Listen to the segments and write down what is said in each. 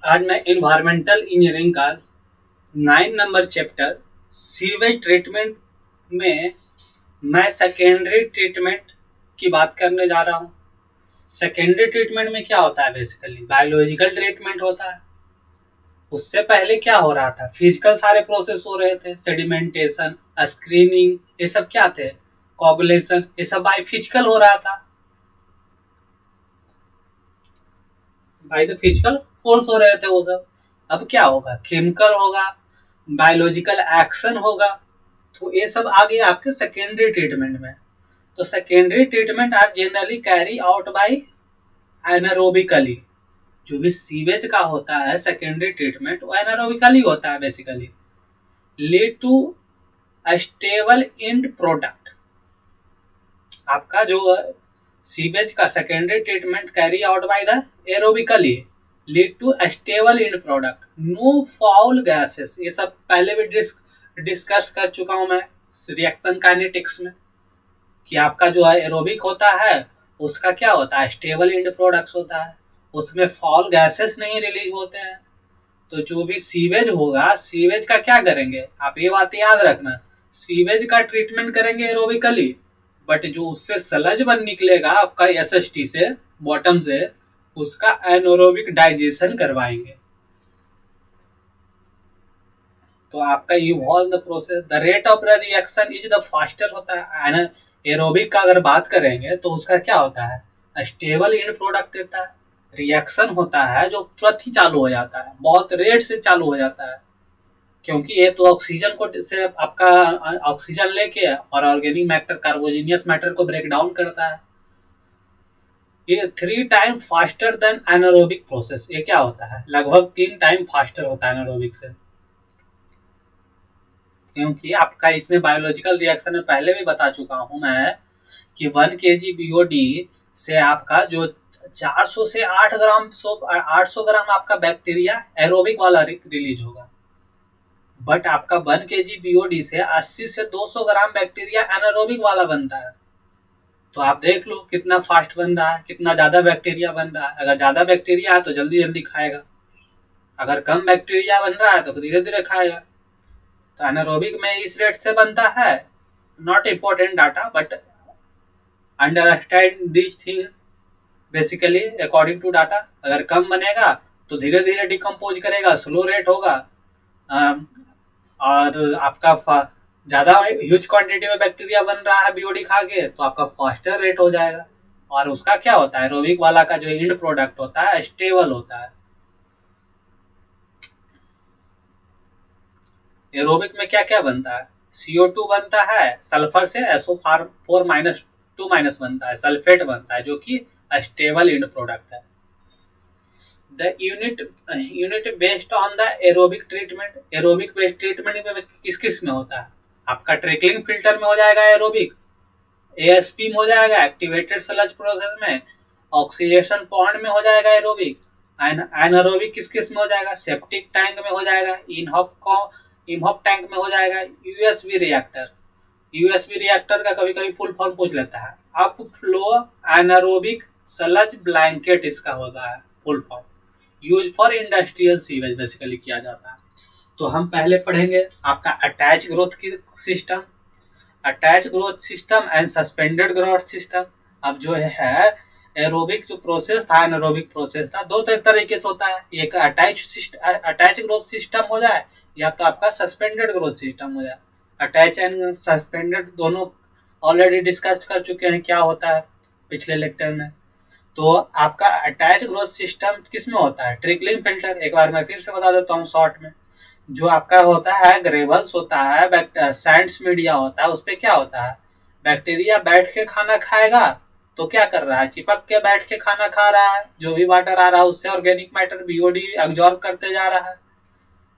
आज मैं environmental engineering का 9 नंबर चैप्टर सीवेज ट्रीटमेंट में मैं सेकेंडरी ट्रीटमेंट की बात करने जा रहा हूँ। सेकेंडरी ट्रीटमेंट में क्या होता है? बेसिकली बायोलॉजिकल ट्रीटमेंट होता है। उससे पहले क्या हो रहा था? फिजिकल सारे प्रोसेस हो रहे थे, सेडिमेंटेशन, स्क्रीनिंग, ये सब क्या थे? कोगुलेशन, ये सब बाय फिजिकल हो रहा था, बाय द फिजिकल फोर्स हो रहे थे वो सब। अब क्या होगा? केमिकल होगा, बायोलॉजिकल एक्शन होगा। तो ये सब आ गया आपके सेकेंडरी ट्रीटमेंट में। तो secondary treatment are generally carry out by anaerobically. जो भी सीवेज का होता है सेकेंडरी ट्रीटमेंट वो एनारोबिकली होता है basically. Lead to stable end product. आपका जो सीवेज का secondary treatment carry out by the aerobically lead to stable end product, no foul gases. ये सब पहले भी डिस्कस कर चुका हूं मैं रिएक्शन काइनेटिक्स में कि आपका जो है एरोबिक होता है उसका क्या होता है? स्टेबल एंड प्रोडक्ट्स होता है, उसमें फाउल गैसेस नहीं रिलीज होते हैं। तो जो भी सीवेज होगा, सीवेज का क्या करेंगे आप ये बात याद रखना, सीवेज का ट्रीटमेंट करेंगे एरोबिकली, बट जो उससे सलज बन निकलेगा आपका एसएसटी से बॉटम से, उसका एनोरोबिक डाइजेशन करवाएंगे। तो आपका evolve the process, the rate of the reaction is the faster होता है। एरोबिक का अगर बात करेंगे तो उसका क्या होता है? स्टेबल एंड प्रोडक्ट देता है। रिएक्शन होता है जो तुरंत ही चालू हो जाता है, बहुत रेट से चालू हो जाता है, क्योंकि ये तो ऑक्सीजन को से आपका ऑक्सीजन लेके और ऑर्गेनिक मैटर, कार्बोजिनियस मैटर को ब्रेक डाउन करता है। ये 3 time faster than anaerobic process. ये क्या होता है? लगभग 3 टाइम फास्टर होता है एनारोबिक से, क्योंकि आपका इसमें बायोलॉजिकल रिएक्शन में पहले भी बता चुका हूं मैं कि 1 kg बीओडी से आपका जो 400 से 8 ग्राम 800 ग्राम आपका बैक्टीरिया एरोबिक वाला रिलीज होगा, बट आपका 1 kg बीओडी से 80 से 200 ग्राम बैक्टीरिया एनारोबिक वाला बनता है। तो आप देख लो कितना फास्ट बन रहा है, कितना ज्यादा बैक्टीरिया बन रहा है। अगर ज्यादा बैक्टीरिया है तो जल्दी जल्दी खाएगा, अगर कम बैक्टीरिया बन रहा है तो धीरे धीरे खाएगा। तो एनारोबिक में इस रेट से बनता है। Not important data, but understand this thing basically according to data. अगर कम बनेगा तो धीरे धीरे डिकम्पोज करेगा, स्लो रेट होगा। और आपका ज्यादा ह्यूज क्वांटिटी में बैक्टीरिया बन रहा है बीओडी खा के तो आपका फास्टर रेट हो जाएगा। और उसका क्या होता है? एरोबिक वाला का जो एंड प्रोडक्ट होता है स्टेबल होता है। एरोबिक में क्या क्या बनता है? CO2 बनता है, सल्फर से SO4 - 2 बनता है, सल्फेट बनता है जो कि स्टेबल एंड प्रोडक्ट है। The unit based on the aerobic treatment. Aerobic based treatment में किस किस में होता है? आपका ट्रिकलिंग फिल्टर में हो जाएगा एरोबिक, ASP में हो जाएगा एक्टिवेटेड स्लज प्रोसेस में, ऑक्सीडेशन पॉन्ड में हो जाएगा एरोबिक। एनारोबिक किस किस में हो जाएगा? सेप्टिक टैंक में हो जाएगा, इनहॉप टैंक में हो जाएगा, यूएसबी रिएक्टर। यूएसबी रिएक्टर का कभी कभी फुल फॉर्म पूछ लेता है। Up flow anaerobic sludge blanket इसका होता है full form. Use for industrial sewage basically किया जाता है। तो हम पहले पढ़ेंगे आपका अटैच ग्रोथ की system, attach growth system and suspended growth system. अब जो है एरोबिक जो प्रोसेस था, एनारोबिक प्रोसेस था, दो तरीके से होता है। एक अटैच ग्रोथ सिस्टम हो जाए या तो आपका सस्पेंडेड ग्रोथ सिस्टम हो जाए। अटैच एंड सस्पेंडेड दोनों ऑलरेडी डिस्कस कर चुके हैं क्या होता है पिछले लेक्चर में। तो आपका अटैच ग्रोथ सिस्टम किस में होता है? Trickling filter. एक बार मैं फिर से बता देता हूँ शॉर्ट में। जो आपका होता है ग्रेवल्स होता है, सैंड्स मीडिया होता है, उसपे क्या होता है? बैक्टीरिया बैठ के खाना खाएगा तो क्या कर रहा है? चिपक के बैठ के खाना खा रहा है, जो भी वाटर आ रहा है उससे ऑर्गेनिक मैटर बीओडी एब्जॉर्ब करते जा रहा है,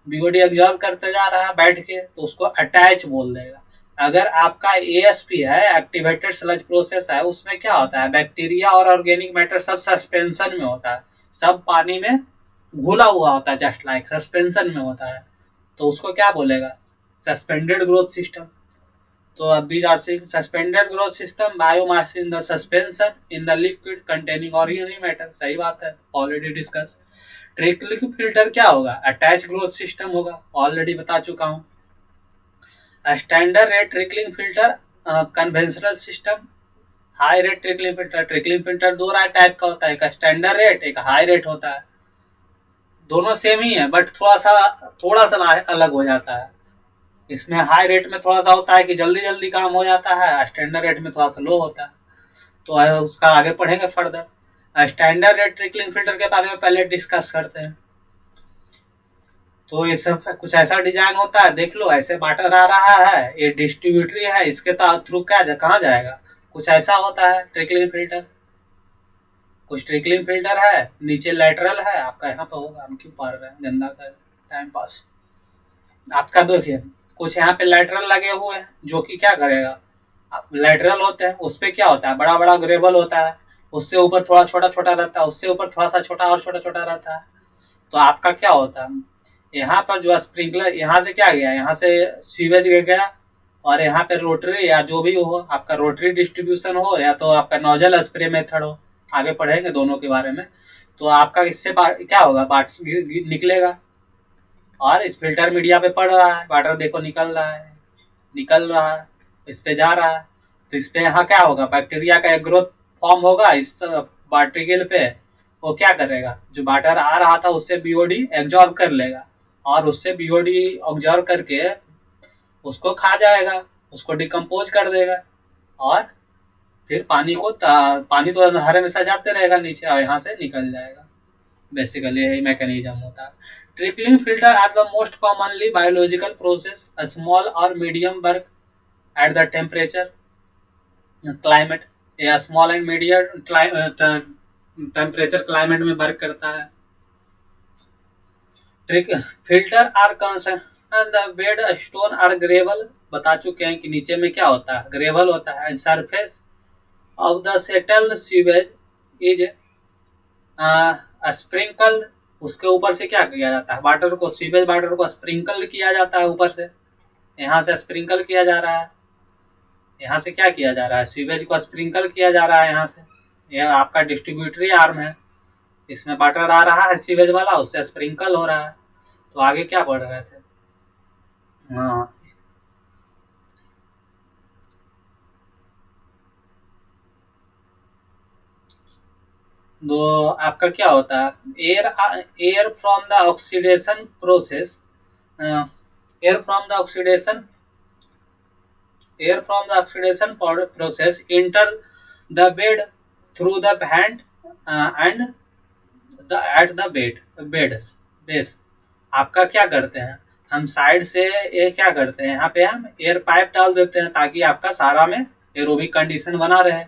बीओडी एब्जॉर्ब करते जा रहा है बैठ के, तो उसको अटैच बोल देगा। अगर आपका ASP है, एक्टिवेटेड स्लज प्रोसेस है, उसमें क्या होता है? बैक्टीरिया और ऑर्गेनिक मैटर सब सस्पेंशन में होता है, सब पानी में घुला हुआ होता है, जस्ट लाइक सस्पेंशन में होता है। तो उसको क्या बोलेगा? Suspended growth system. तो these are suspended growth system, biomass in the suspension in the liquid containing organic matter। सही बात है, ऑलरेडी डिस्कस। ट्रिकलिंग फिल्टर क्या होगा? अटैच ग्रोथ सिस्टम होगा, ऑलरेडी बता चुका हूँ। Standard rate trickling filter, conventional system, high rate trickling filter. Trickling filter दो टाइप का होता है, एक स्टैंडर्ड रेट, एक हाई रेट होता है। दोनों सेम ही है, बट थोड़ा सा अलग हो जाता है। इसमें हाई रेट में थोड़ा सा होता है कि जल्दी जल्दी काम हो जाता है, स्टैंडर्ड रेट में थोड़ा सा लो होता है। तो उसका आगे पढ़ेंगे further. Standard rate trickling filter के बारे में पहले डिस्कस करते हैं। तो ये सब कुछ ऐसा डिजाइन होता है, देख लो ऐसे वाटर आ रहा है, ये डिस्ट्रीब्यूटरी है, इसके थ्रू कहाँ जाएगा, कुछ ऐसा होता है ट्रिकलिंग फिल्टर। कुछ ट्रिकलिंग फिल्टर है, नीचे लेटरल है, आपका यहाँ पे होगा, हम क्यों पढ़ रहे हैं गंदा कर टाइम पास। आपका देखिए कुछ यहाँ पे लेटरल लगे हुए हैं, जो कि क्या करेगा, लेटरल होते हैं, उस पे क्या होता है, बड़ा बड़ा ग्रेवल होता है, उससे ऊपर थोड़ा छोटा छोटा रहता है, उससे ऊपर थोड़ा सा छोटा और छोटा छोटा रहता है। तो आपका क्या होता है, यहाँ पर जो स्प्रिंकलर, यहाँ से क्या गया, यहाँ से सीवेज गया, और यहाँ पे रोटरी या जो भी हो, आपका रोटरी डिस्ट्रीब्यूशन हो या तो आपका नोजल स्प्रे मेथड हो, आगे पढ़ेंगे दोनों के बारे में। तो आपका इससे क्या होगा, निकलेगा, और इस फिल्टर मीडिया पे पड़ रहा है, वाटर देखो निकल रहा है, इस पे जा रहा है। तो इस पे यहाँ क्या होगा, बैक्टीरिया का एक ग्रोथ फॉर्म होगा इस पार्टिकल पे। वो क्या करेगा, जो वाटर आ रहा था उससे बीओडी एब्जॉर्ब कर लेगा, और उससे बीओडी ऑब्जर्व करके उसको खा जाएगा, उसको डिकम्पोज कर देगा, और फिर पानी तो हर हमेशा जाते रहेगा नीचे, और यहाँ से निकल जाएगा। बेसिकली यही मैकेनिज्म होता है। Trickling filter are the most commonly biological process, a small और medium work at the temperature climate, या small and medium temperature climate में वर्क करता है। Filter are concern the bed stone or gravel, बता चुके हैं कि नीचे में क्या होता है, ग्रेवल होता है। Surface of the settled sewage is sprinkle, उसके ऊपर से क्या किया जाता है, वाटर को, सीवेज वाटर को स्प्रिंकल किया जाता है ऊपर से, यहाँ से स्प्रिंकल किया जा रहा है, यहाँ से क्या किया जा रहा है, सीवेज को स्प्रिंकल किया जा रहा है यहाँ से। यह आपका डिस्ट्रीब्यूटरी आर्म है, इसमें वाटर आ रहा है सीवेज वाला, उससे स्प्रिंकल हो रहा है। तो आगे क्या पढ़ रहे थे, हाँ, तो आपका क्या होता है, air from the oxidation process, air from the oxidation process enter the bed through the vent and at the base। आपका क्या करते हैं, हम साइड से ये क्या करते हैं, यहाँ पे हम एयर पाइप डाल देते हैं, ताकि आपका सारा में एरोबिक कंडीशन बना रहे।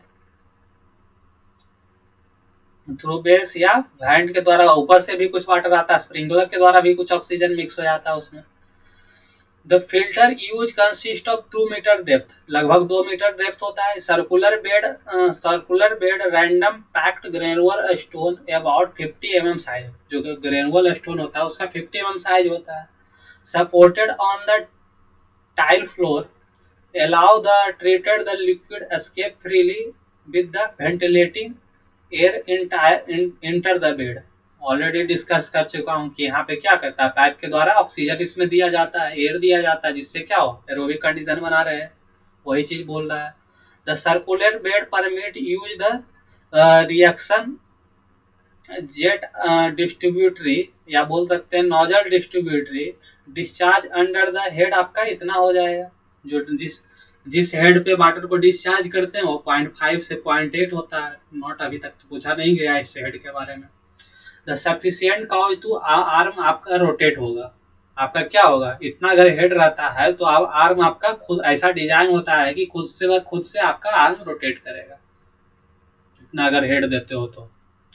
थ्रू बेस या वैंट के द्वारा, ऊपर से भी कुछ वाटर आता है, स्प्रिंकलर के द्वारा भी कुछ ऑक्सीजन मिक्स हो जाता है उसमें। The filter use consist of 2 metre depth, लगभग 2 मीटर डेप्थ होता है। Circular bed random packed granular stone about 50 mm size, जो ग्रेनुलर स्टोन होता है उसका 50 mm साइज होता है। Supported on the tile floor allow the treated the liquid escape freely with the ventilating air enter the bed। Already discuss कर चुका हूँ कि यहाँ पे क्या करता है, पाइप के द्वारा ऑक्सीजन इसमें दिया जाता है, एयर दिया जाता है, जिससे क्या हो, एरोबिक कंडीशन बना रहे हैं, वही चीज बोल रहा है। The circular bed permit use the reaction jet distributary, या बोल सकते हैं nozzle distributary discharge under the head. आपका इतना हो जाएगा, जो जिस हेड पे वाटर को डिस्चार्ज करते हैं वो 0.5 से 0.8 होता है। नॉट अभी तक तो पूछा नहीं गया इस हेड के बारे में। The sufficient cow to arm आपका रोटेट होगा, आपका क्या होगा, इतना अगर हेड रहता है तो आर्म आपका खुद ऐसा डिजाइन होता है कि खुद से आपका आर्म रोटेट करेगा। इतना अगर हेड देते हो तो,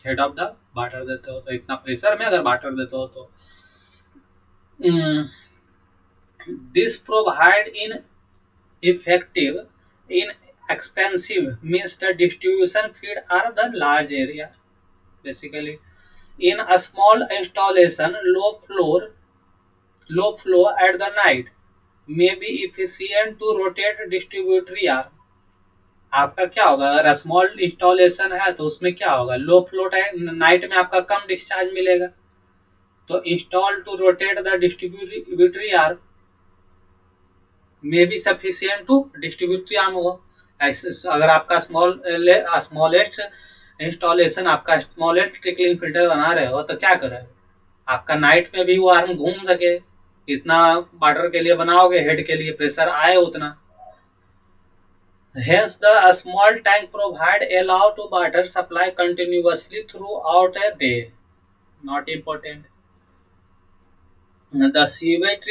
हेड ऑफ द वाटर देते हो तो, इतना प्रेशर में अगर वाटर देते हो तो। This provide in effective in expensive means the distribution feed are the large area, basically in a small installation low flow at the night may be efficient to rotate distributory arm। आपका क्या होगा, अगर small installation है तो उसमें क्या होगा, low flow night में आपका कम डिस्चार्ज मिलेगा, तो install to rotate the distributary arm may be sufficient to distributary arm हो। अगर आपका स्मॉलेस्ट इंस्टॉलेशन, आपका स्मॉलेस्ट ट्रिकलिंग फिल्टर बना रहे हो तो क्या करे, आपका नाइट में भी वो आर्म घूम सके। इतना वाटर के लिए बनाओगे, हेड के लिए प्रेशर आए उतना। Hence, the small tank provide allow to water supply continuously throughout a day. Not important. The sewage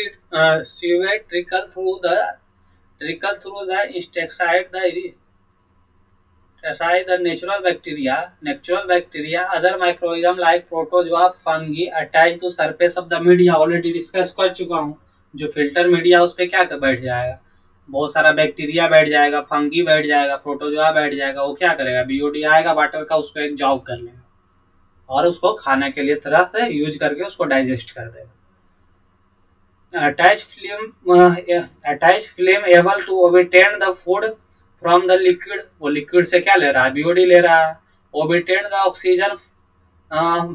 trickle through the insecticide, the natural bacteria, other microorganism like protozoa, fungi attached to surface of the media. Already discuss कर चुका हूँ। जो filter media उस पर क्या बैठ जाएगा, बहुत सारा बैक्टीरिया बैठ जाएगा, फंगी बैठ जाएगा, प्रोटोजोआ बैठ जाएगा। वो क्या करेगा, बीओडी आएगा वाटर का, उसको एब्जॉर्ब कर लेगा और उसको खाने के लिए तरह से यूज करके उसको डाइजेस्ट कर देगा। Attach flame able to obtain the food from the liquid. वो लिक्विड से क्या ले रहा है, बीओडी ले रहा है। Obtain the oxygen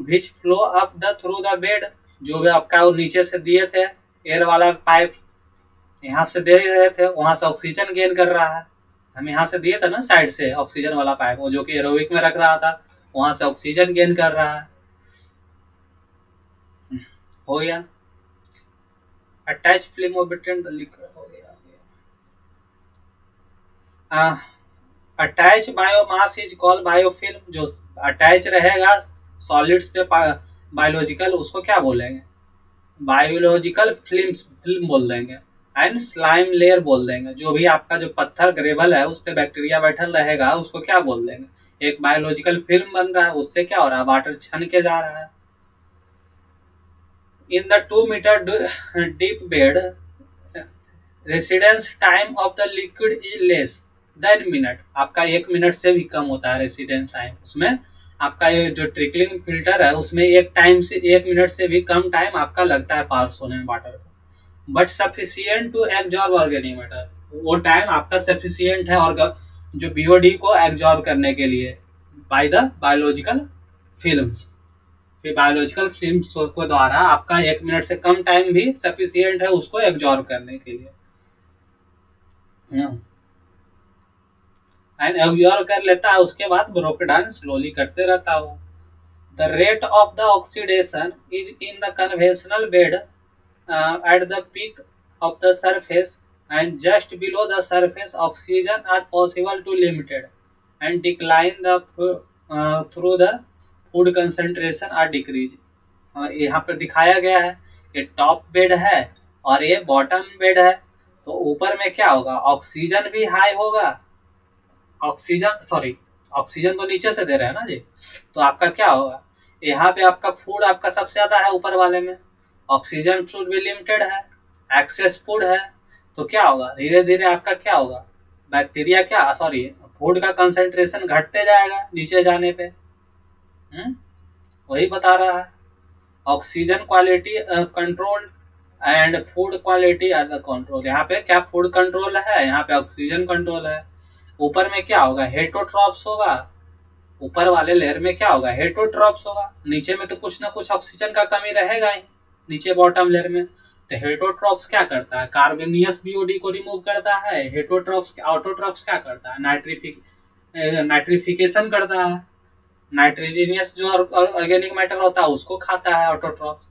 which flow up the through the bed. जो भी आपका नीचे से दिए थे एयर वाला पाइप, यहाँ से दे रहे थे, वहां से ऑक्सीजन गेन कर रहा है। हम यहाँ से दिए थे ना साइड से ऑक्सीजन वाला पाइप, वो जो कि एरोबिक में रख रहा था, वहां से ऑक्सीजन गेन कर रहा है। हो गया। अटैच फ्लेम ओबिटेन द लिक्विड, हो गया। Attach biomass is called biofilm. जो अटैच रहेगा सॉलिड्स पे बायोलॉजिकल, उसको क्या बोलेंगे, बायोलॉजिकल फिल्म बोल देंगे। एंड स्लाइम लेयर बोल देंगे। जो भी आपका जो पत्थर ग्रेवल है उस पे बैक्टीरिया बैठल रहेगा, उसको क्या बोल देंगे, एक बायोलॉजिकल फिल्म बन रहा है। उससे क्या हो रहा है, वाटर छन के जा रहा है। In the 2 metre deep bed, residence time of the liquid is less than minute. आपका 1 मिनट से भी कम होता है रेसिडेंस टाइम। उसमें आपका ये जो ट्रिकलिंग फिल्टर है उसमें 1 मिनट से भी कम टाइम आपका लगता है पास होने में वाटर को। But sufficient to absorb organic matter. वो टाइम आपका सफिशियंट है और जो बीओडी को एब्जॉर्ब करने के लिए बाय द बायोलॉजिकल फिल्म्स। फिर बायोलॉजिकल फिल्म्स के द्वारा आपका 1 मिनट से कम टाइम भी सफिशियंट है उसको एब्जॉर्ब करने के लिए। एंड एब्जॉर्ब कर लेता है, उसके बाद ब्रोक डाउन स्लोली करते रहता हो। The rate of the oxidation is in the conventional bed at the peak of the surface and just below the surface oxygen are possible to limited and decline the through the food concentration are decrease। यहाँ पर दिखाया गया है, ये top bed है और ये bottom bed है। तो ऊपर में क्या होगा, ऑक्सीजन भी हाई होगा, ऑक्सीजन तो नीचे से दे रहे हैं ना जी। तो आपका क्या होगा, यहाँ पे आपका फूड आपका सबसे ज्यादा है ऊपर वाले में, ऑक्सीजन शुड भी लिमिटेड है, एक्सेस फूड है। तो क्या होगा, धीरे धीरे आपका क्या होगा, बैक्टीरिया फूड का कंसेंट्रेशन घटते जाएगा नीचे जाने पे। वही बता रहा है, oxygen quality control and food quality other control. यहाँ पे क्या फूड कंट्रोल है, यहाँ पे ऑक्सीजन कंट्रोल है। ऊपर में क्या होगा, हेटरोट्रॉप्स होगा। ऊपर वाले लेयर में क्या होगा, हेटरोट्रॉप्स होगा। नीचे में तो कुछ ना कुछ ऑक्सीजन का कमी रहेगा ही, नीचे बॉटम लेयर में। तो हेटरोट्रॉप्स क्या करता है, कार्बोनियस बीओडी को रिमूव करता है। ऑटोट्रॉप्स क्या करता है, नाइट्रिफिकेशन करता है। नाइट्रोजनियस जो ऑर्गेनिक मैटर होता है उसको खाता है ऑटोट्रॉप्स।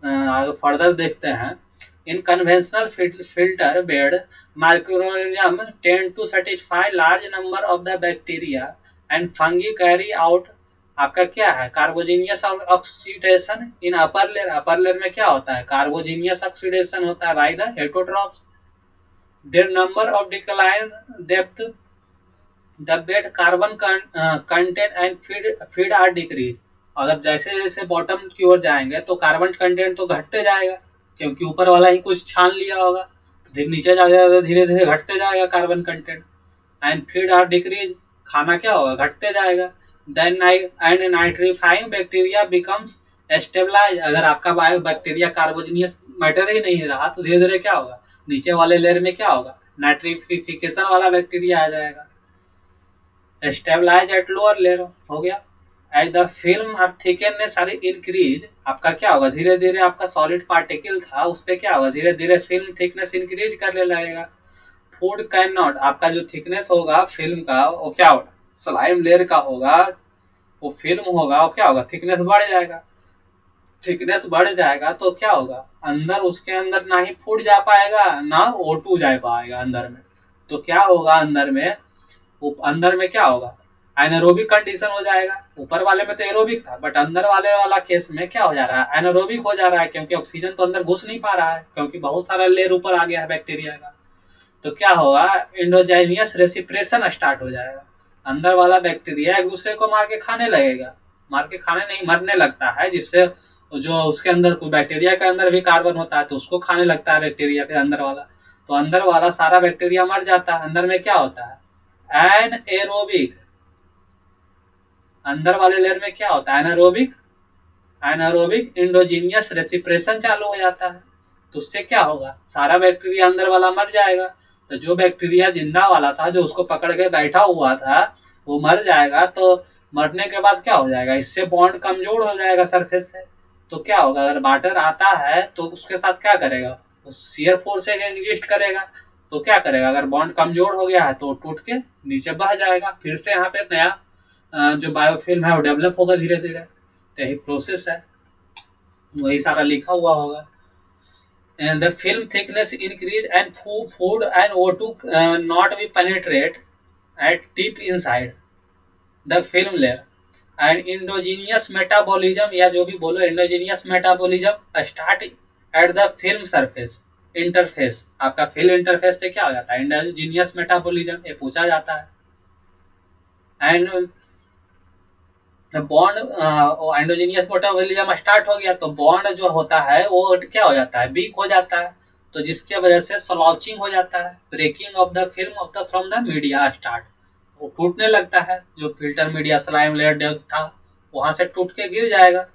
आगे फर्दर देखते हैं, in conventional filter bed microorganism tend to satisfy large number of the bacteria and fungi carry out. आपका क्या है, carbonaceous oxidation in upper layer. Upper layer में क्या होता है, कार्बोजीनियस ऑक्सीडेशन होता है by the heterotrophs. Their number of decline depth the bed carbon content and feed are decrease. अगर जैसे जैसे बॉटम की ओर जाएंगे तो कार्बन कंटेंट तो घटते जाएगा, क्योंकि ऊपर वाला ही कुछ छान लिया होगा। तो नीचे जाएगा धीरे धीरे घटते जाएगा carbon content. And feed are decrease, खाना क्या होगा, घटते जाएगा। Then and nitrifying bacteria becomes stabilize. अगर आपका बैक्टीरिया कार्बोजिनियस मैटर ही नहीं रहा तो धीरे धीरे क्या होगा, नीचे वाले लेयर में क्या होगा, नाइट्रिफिकेशन वाला बैक्टीरिया आ जाएगा। स्टेबलाइज एट लोअर लेयर हो गया। एज द फिल्म और थिकनेस आर इंक्रीज, आपका क्या होगा, धीरे धीरे आपका सॉलिड पार्टिकल था उस पर क्या होगा, धीरे धीरे फिल्म थिकनेस इंक्रीज करने लगेगा। फूड कैन नॉट, आपका जो थिकनेस होगा फिल्म का वो क्या होगा, स्लाइम लेयर का होगा, वो फिल्म होगा वो क्या होगा, थिकनेस बढ़ जाएगा। थिकनेस बढ़ जाएगा तो क्या होगा, अंदर उसके अंदर ना ही फूड जा पाएगा ना O2 जा पाएगा अंदर में। तो क्या होगा अंदर में, अंदर में क्या होगा, एनारोबिक कंडीशन हो जाएगा। ऊपर वाले में तो एरोबिक था, बट अंदर वाले वाला केस में क्या हो जा रहा है, एनारोबिक हो जा रहा है, क्योंकि ऑक्सीजन तो अंदर घुस नहीं पा रहा है, क्योंकि बहुत सारा लेयर ऊपर आ गया है बैक्टीरिया का। तो क्या होगा, एंडोजाइनियस रेसिप्रेशन स्टार्ट हो जाएगा। अंदर वाला बैक्टीरिया एक दूसरे को मार के खाने लगेगा, मार के खाने नहीं, मरने लगता है, जिससे जो उसके अंदर बैक्टीरिया के अंदर भी कार्बन होता है तो उसको खाने लगता है बैक्टीरिया के अंदर वाला। तो अंदर वाला सारा बैक्टीरिया मर जाता है। अंदर में क्या होता है, एन एरोबिक, अंदर वाले लेयर में क्या होता है, एनारोबिक, एनारोबिक इंडोजीनियस रेसिप्रेशन चालू हो जाता है। तो उससे क्या होगा, सारा बैक्टीरिया अंदर वाला मर जाएगा। तो जो बैक्टीरिया जिंदा वाला था जो उसको पकड़ के बैठा हुआ था वो मर जाएगा। तो मरने के बाद क्या हो जाएगा, इससे बॉन्ड कमजोर हो जाएगा सरफेस से। तो क्या होगा, अगर वाटर आता है तो उसके साथ क्या करेगा, शियर फोर्स से एग्जिस्ट करेगा। तो क्या करेगा, अगर बॉन्ड कमजोर हो गया है तो टूट के नीचे बह जाएगा, फिर से यहाँ पे नया जो बायोफिल्म है वो डेवलप होगा धीरे धीरे। तो यही प्रोसेस है, वही सारा लिखा हुआ होगा। And the film thickness increase and food and O2 not be penetrate at deep inside the film layer and endogenous metabolism, या जो भी बोलो, endogenous metabolism start at the film surface interface। आपका फिल्म इंटरफेस पे क्या हो जाता है, endogenous metabolism ये पूछा जाता है। And bond endogenous metabolism start हो गया तो बॉन्ड जो होता है वो क्या हो जाता है, वीक हो जाता है। तो जिसकी वजह से स्लॉचिंग हो जाता है, breaking off the film of the from the media start, वो टूटने लगता है। जो फिल्टर मीडिया स्लाइम लेयर था वहां से टूट के गिर जाएगा।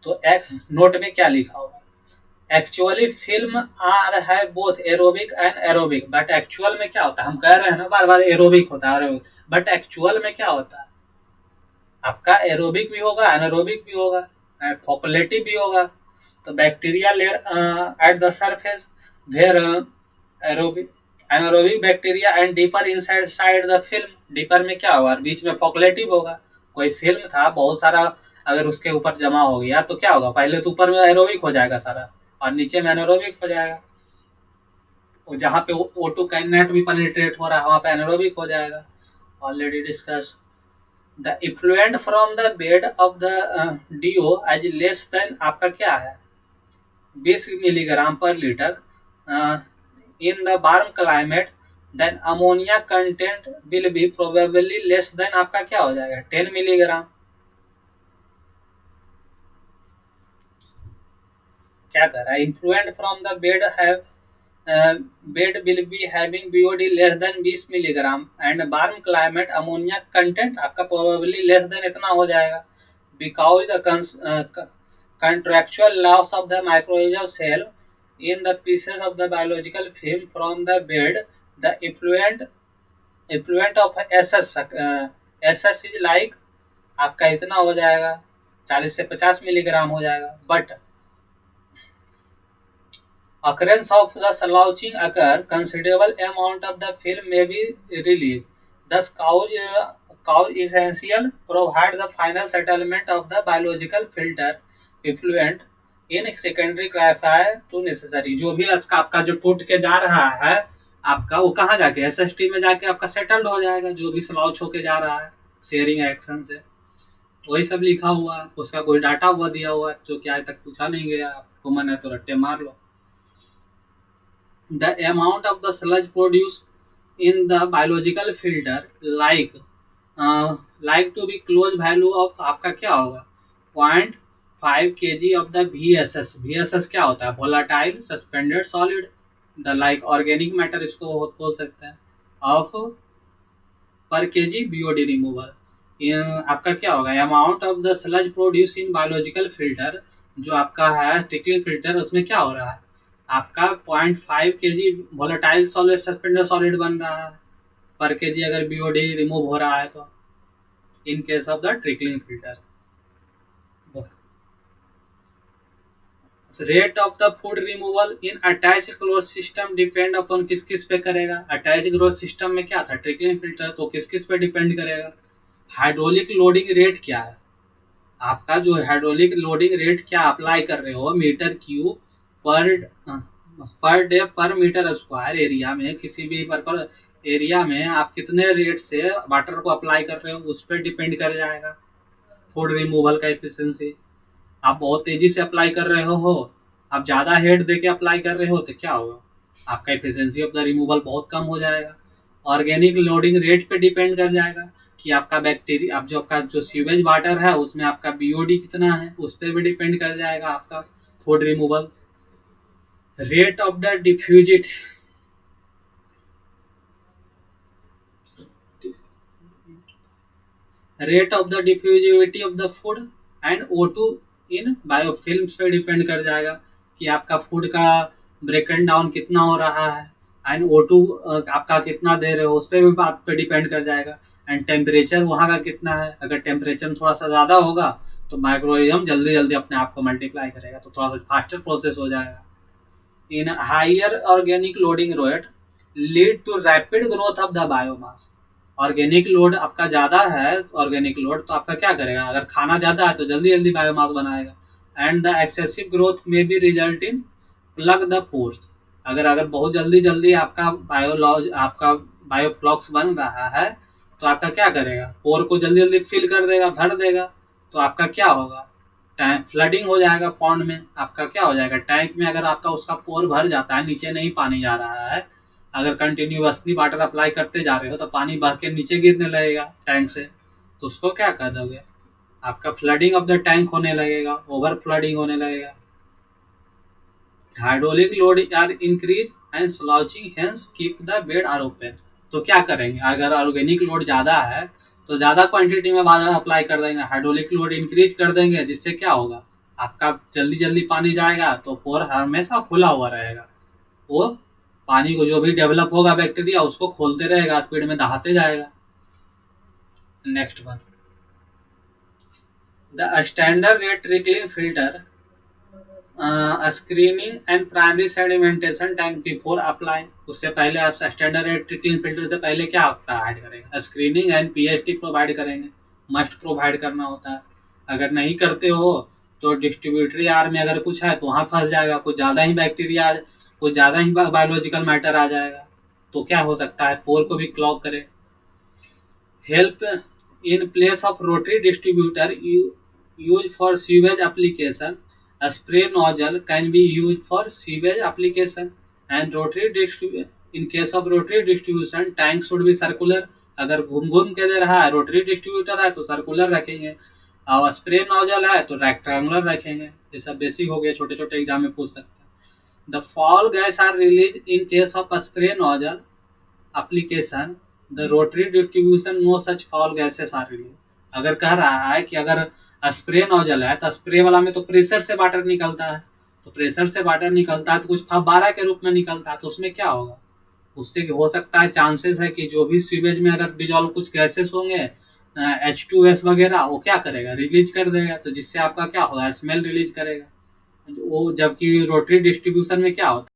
तो नोट में क्या लिखा होगा, एक्चुअली फिल्म आर है both aerobic and aerobic, but actual में क्या होता है, हम कह रहे हैं ना बार बार एरोबिक होता है एरोबिक, बट एक्चुअल में क्या होता है, आपका एरोबिक भी होगा एनारोबिक भी होगा फॉकुलेटिव भी होगा। तो bacteria layer at the surface there aerobic anaerobic bacteria and deeper inside side the film, deeper में क्या होगा, बीच में फॉकुलेटिव होगा। कोई फिल्म था बहुत सारा, अगर उसके ऊपर जमा हो गया तो क्या होगा, पहले तो ऊपर में एरोबिक हो जाएगा सारा और नीचे में एनारोबिक हो जाएगा। जहाँ पे O2 कैन भी पेनिट्रेट हो रहा है वहाँ पे एनारोबिक हो जाएगा, already discuss. The effluent from the bed of the DO as less than आपका क्या है 20 मिलीग्राम पर litre in the warm climate, then ammonia content will be probably less than आपका क्या हो जाएगा 10 मिलीग्राम। क्या कर रहा है, influent from the bed have bed will be having BOD less than 20 milligram and warm climate ammonia content आपका probably less than इतना हो जाएगा। Because the contractual loss of the microbial cell in the pieces of the biological film from the bed, the effluent of SS is like आपका इतना हो जाएगा 40 से 50 milligram हो जाएगा। But occurrence of the slouching occur, considerable amount of the film may be released. Thus, cause essential provide the final settlement of the biological filter effluent in secondary classify to necessary। जो भी आपका जो टूट के जा रहा है आपका वो कहाँ जाके SST में जाके आपका सेटल्ड हो जाएगा, जो भी स्लाउच होके जा रहा है शेयरिंग एक्शन से, वही सब लिखा हुआ है। उसका कोई डाटा हुआ दिया हुआ है जो कि आज तक पूछा नहीं गया, आपको मन है तो रट्टे मार लो। The amount of the sludge produced in the biological filter like to be close value of आपका क्या होगा 0.5 kg of the VSS। VSS क्या होता है, volatile suspended solid, the like organic matter इसको बोल सकते हैं, of per kg BOD removal। आपका क्या होगा, amount of the sludge produce in biological filter, जो आपका है ट्रिकलिंग फिल्टर उसमें क्या हो रहा है आपका 0.5 kg volatile solid suspended solid बन रहा है पर केजी अगर बीओडी रिमूव हो रहा है तो in case of the trickling filter. Rate of the food removal in attach close system depend upon किस किस पे करेगा. अटैच क्लोज सिस्टम में क्या था, ट्रिकलिंग फिल्टर, तो किस किस पे डिपेंड करेगा. हाइड्रोलिक लोडिंग रेट क्या है, आपका जो हाइड्रोलिक लोडिंग रेट क्या अप्लाई कर रहे हो मीटर क्यूब पर डे पर मीटर स्क्वायर एरिया में, किसी भी प्रकार एरिया में आप कितने रेट से वाटर को अप्लाई कर रहे हो उस पर डिपेंड कर जाएगा फूड रिमूवल का एफिशिएंसी. आप बहुत तेजी से अप्लाई कर रहे हो, आप ज्यादा हेड देके अप्लाई कर रहे हो तो क्या होगा, आपका एफिशिएंसी ऑफ द रिमूवल बहुत कम हो जाएगा. ऑर्गेनिक लोडिंग रेट पे डिपेंड कर जाएगा कि आपका बैक्टीरिया, आप जो आपका जो सीवेज वाटर है उसमें आपका बीओडी कितना है, उस पर भी डिपेंड कर जाएगा आपका food removal. Rate of the diffusivity rate of the diffusivity of the food and O2 in biofilms पे डिपेंड कर जाएगा कि आपका फूड का ब्रेकन डाउन कितना हो रहा है एंड O2 आपका कितना दे रहे हो उस पर भी बात पे डिपेंड कर जाएगा. एंड टेम्परेचर वहाँ का कितना है, अगर टेम्परेचर थोड़ा सा ज़्यादा होगा तो माइक्रोऑर्गेनिज्म जल्दी जल्दी अपने आप को मल्टीप्लाई करेगा, तो थोड़ा सा फास्टर प्रोसेस हो जाएगा. In higher organic loading rate lead to rapid growth of the biomass. Organic load आपका ज़्यादा है, ऑर्गेनिक लोड तो आपका क्या करेगा, अगर खाना ज़्यादा है तो जल्दी जल्दी बायोमास बनाएगा. एंड द एक्सेसिव ग्रोथ में B result in plug the pores. अगर बहुत जल्दी जल्दी आपका आपका बायोफ्लॉक्स बन रहा है तो आपका क्या करेगा, पोर को जल्दी जल्दी फिल कर देगा, भर देगा, तो आपका क्या होगा, टैंक फ्लडिंग हो जाएगा. पॉन्ड में आपका क्या हो जाएगा, टैंक में अगर आपका उसका पोर भर जाता है, नीचे नहीं पानी जा रहा है, अगर कंटिन्यूअसली वाटर अप्लाई करते जा रहे हो तो पानी बह के नीचे गिरने लगेगा टैंक से, तो उसको क्या कर दोगे, आपका फ्लडिंग ऑफ द टैंक होने लगेगा, ओवर फ्लडिंग होने लगेगा. Hydraulic load are increase and sloughing hence keep the bed are open. तो क्या करेंगे, अगर ऑर्गेनिक लोड ज़्यादा है तो ज़्यादा क्वांटिटी में वाटर अप्लाई कर देंगे, हाइड्रोलिक लोड इंक्रीज कर देंगे, जिससे क्या होगा, आपका जल्दी जल्दी पानी जाएगा तो पोर हमेशा खुला हुआ रहेगा, वो पानी को जो भी डेवलप होगा बैक्टीरिया उसको खोलते रहेगा, स्पीड में दहाते जाएगा. Next one, the standard rate trickling filter screening and primary sedimentation tank before apply. उससे पहले आप स्टैंडर्ड रेट ट्रिकलिंग फिल्टर से पहले क्या प्रोवाइड करेंगे, स्क्रीनिंग एंड पीएचटी प्रोवाइड करेंगे, मस्ट प्रोवाइड करना होता है. अगर नहीं करते हो तो डिस्ट्रीब्यूटरी आर में अगर कुछ है तो वहाँ फंस जाएगा, कुछ ज़्यादा ही बैक्टीरिया, कुछ ज़्यादा ही बायोलॉजिकल मैटर आ जाएगा, तो क्या हो सकता है, पोर को भी क्लॉग करे. Help in place of rotary distributor use for sewage application. A spray nozzle can be used for sewage application and in case of rotary distribution tank should be circular. अगर घूम घूम के दे रहा है, रोटरी डिस्ट्रीब्यूटर है तो circular रखेंगे, और स्प्रे नोजल है तो रेक्टेंगुलर रखेंगे. ये सब बेसिक हो गया, छोटे छोटे एग्जाम में पूछ सकते हैं. The foul gas are release in case of spray nozzle application. The rotary distribution no such foul gases are release. अगर कह रहा है कि अगर स्प्रे नोजल है तो स्प्रे वाला में तो प्रेशर से वाटर निकलता है, तो प्रेशर से वाटर निकलता है तो कुछ फव्वारा के रूप में निकलता है, तो उसमें क्या होगा, उससे हो सकता है चांसेस है कि जो भी सीवेज में अगर डिजॉल्व कुछ गैसेस होंगे H2S वगैरह, वो क्या करेगा, रिलीज कर देगा, तो जिससे आपका क्या होगा, स्मेल रिलीज करेगा. वो जबकि रोटरी डिस्ट्रीब्यूशन में क्या होता है,